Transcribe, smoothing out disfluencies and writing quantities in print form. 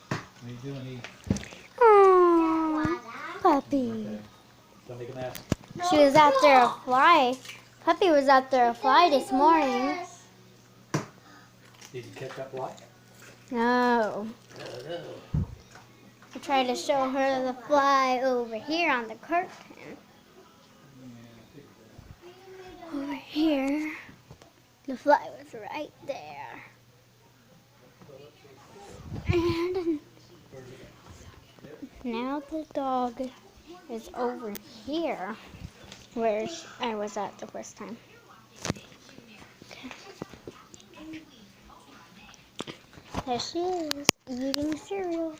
What are you doing, E? Aww, puppy. Okay. Somebody can ask. She was after a fly. Puppy was after a fly this morning. Did you catch that fly? No. No. I tried to show her the fly over here on the curtain. Over here. The fly was right there. And now the dog is over here where I was at the first time. Okay. There she is, eating cereal.